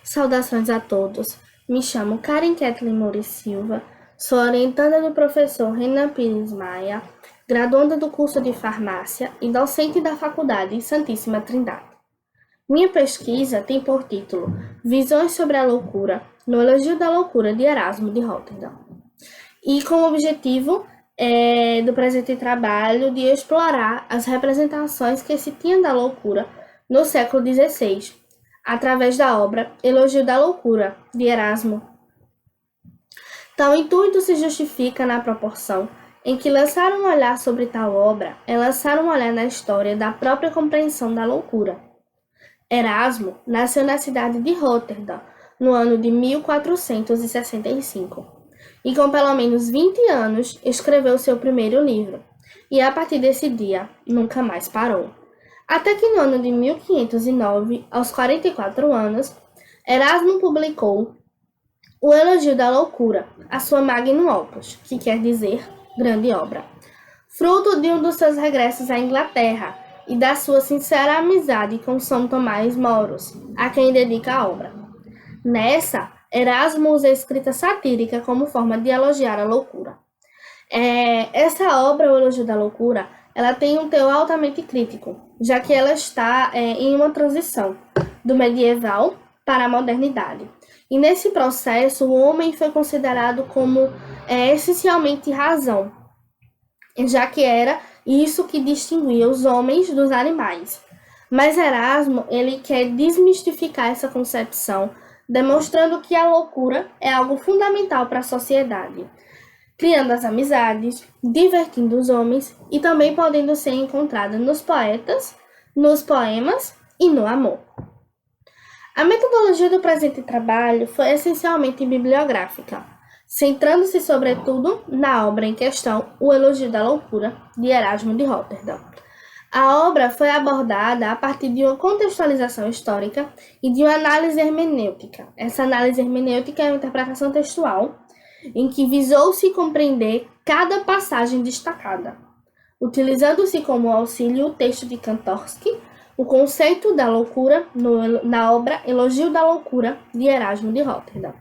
Saudações a todos. Me chamo Karen Kathleen Moura Silva, sou orientanda do professor Renan Pires Maia, graduanda do curso de farmácia e docente da Faculdade Santíssima Trindade. Minha pesquisa tem por título Visões sobre a Loucura, no Elogio da Loucura de Erasmo de Roterdão. E com o objetivo do presente trabalho de explorar as representações que se tinha da loucura no século XVI, através da obra Elogio da Loucura, de Erasmo. Tal intuito se justifica na proporção em que lançar um olhar sobre tal obra é lançar um olhar na história da própria compreensão da loucura. Erasmo nasceu na cidade de Roterdão, no ano de 1465, e com pelo menos 20 anos escreveu seu primeiro livro, e a partir desse dia nunca mais parou. Até que no ano de 1509, aos 44 anos, Erasmo publicou o Elogio da Loucura, a sua magnum opus, que quer dizer grande obra, fruto de um dos seus regressos à Inglaterra e da sua sincera amizade com São Tomás Moros, a quem dedica a obra. Nessa, Erasmo usa a escrita satírica como forma de elogiar a loucura. Essa obra, o Elogio da Loucura, ela tem um teor altamente crítico, já que ela está em uma transição do medieval para a modernidade. E nesse processo, o homem foi considerado como essencialmente razão, já que era isso que distinguia os homens dos animais. Mas Erasmo, ele quer desmistificar essa concepção, demonstrando que a loucura é algo fundamental para a sociedade, criando as amizades, divertindo os homens e também podendo ser encontrada nos poetas, nos poemas e no amor. A metodologia do presente trabalho foi essencialmente bibliográfica, centrando-se sobretudo na obra em questão, O Elogio da Loucura, de Erasmo de Roterdão. A obra foi abordada a partir de uma contextualização histórica e de uma análise hermenêutica. Essa análise hermenêutica é uma interpretação textual em que visou-se compreender cada passagem destacada, utilizando-se como auxílio o texto de Kantorski, o conceito da loucura na obra Elogio da Loucura, de Erasmo de Roterdão.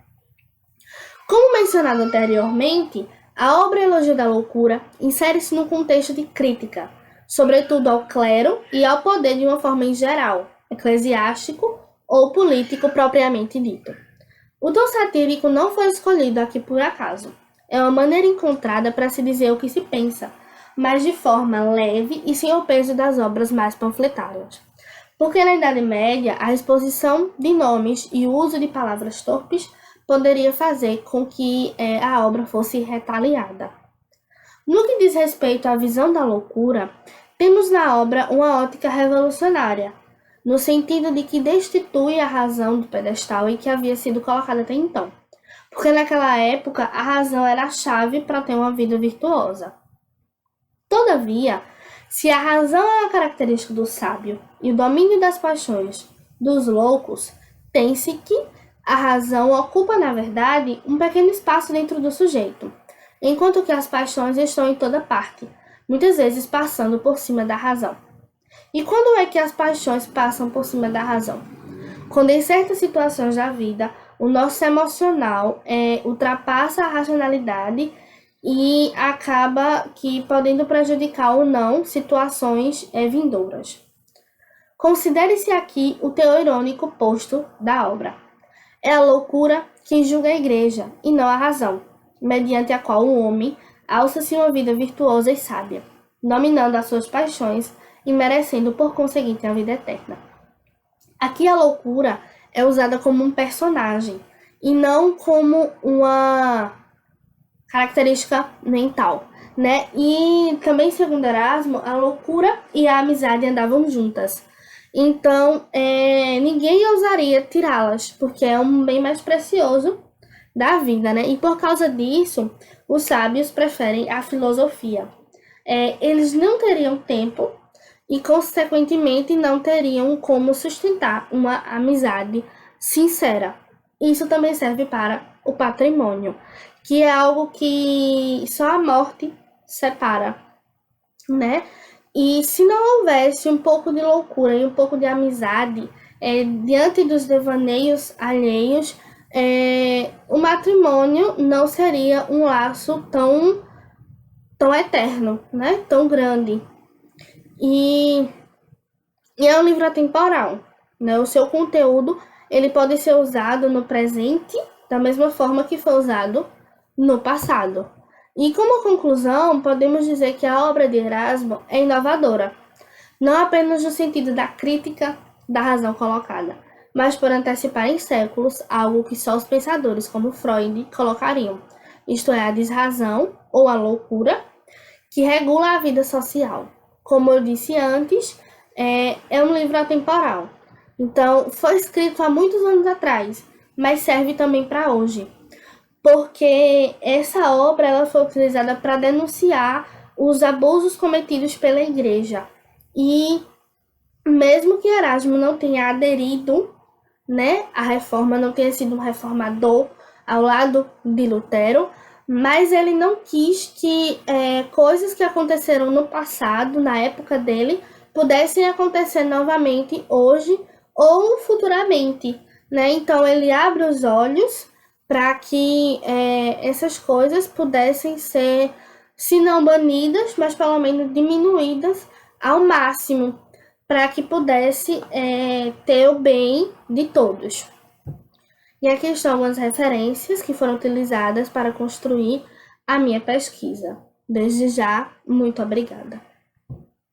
Como mencionado anteriormente, a obra Elogio da Loucura insere-se no contexto de crítica, sobretudo ao clero e ao poder de uma forma em geral, eclesiástico ou político propriamente dito. O tom satírico não foi escolhido aqui por acaso. É uma maneira encontrada para se dizer o que se pensa, mas de forma leve e sem o peso das obras mais panfletárias. Porque na Idade Média, a exposição de nomes e o uso de palavras torpes poderia fazer com que a obra fosse retaliada. No que diz respeito à visão da loucura, temos na obra uma ótica revolucionária, no sentido de que destitui a razão do pedestal em que havia sido colocada até então, porque naquela época a razão era a chave para ter uma vida virtuosa. Todavia, se a razão é uma característica do sábio e o domínio das paixões dos loucos, tem-se que a razão ocupa, na verdade, um pequeno espaço dentro do sujeito, enquanto que as paixões estão em toda parte, muitas vezes passando por cima da razão. E quando é que as paixões passam por cima da razão? Quando em certas situações da vida, o nosso emocional ultrapassa a racionalidade e acaba que podendo prejudicar ou não situações vindouras. Considere-se aqui o teor irônico posto da obra. É a loucura quem julga a igreja, e não a razão, mediante a qual o homem alça-se uma vida virtuosa e sábia, dominando as suas paixões e merecendo por conseguinte a vida eterna. Aqui a loucura é usada como um personagem, e não como uma característica mental, né? E também, segundo Erasmo, a loucura e a amizade andavam juntas. Então, ninguém ousaria tirá-las, porque é um bem mais precioso da vida, né? E por causa disso, os sábios preferem a filosofia. Eles não teriam tempo e, consequentemente, não teriam como sustentar uma amizade sincera. Isso também serve para o patrimônio, que é algo que só a morte separa, né? E se não houvesse um pouco de loucura e um pouco de amizade diante dos devaneios alheios, o matrimônio não seria um laço tão eterno, né? Tão grande. E é um livro atemporal, né? O seu conteúdo ele pode ser usado no presente da mesma forma que foi usado no passado. E como conclusão, podemos dizer que a obra de Erasmo é inovadora, não apenas no sentido da crítica da razão colocada, mas por antecipar em séculos algo que só os pensadores como Freud colocariam, isto é, a desrazão ou a loucura que regula a vida social. Como eu disse antes, é um livro atemporal. Então, foi escrito há muitos anos atrás, mas serve também para hoje, porque essa obra ela foi utilizada para denunciar os abusos cometidos pela igreja. E mesmo que Erasmo não tenha aderido, né, à reforma, não tenha sido um reformador ao lado de Lutero, mas ele não quis que coisas que aconteceram no passado, na época dele, pudessem acontecer novamente hoje ou futuramente, né? Então ele abre os olhos para que essas coisas pudessem ser, se não banidas, mas pelo menos diminuídas ao máximo, para que pudesse ter o bem de todos. E aqui estão algumas referências que foram utilizadas para construir a minha pesquisa. Desde já, muito obrigada.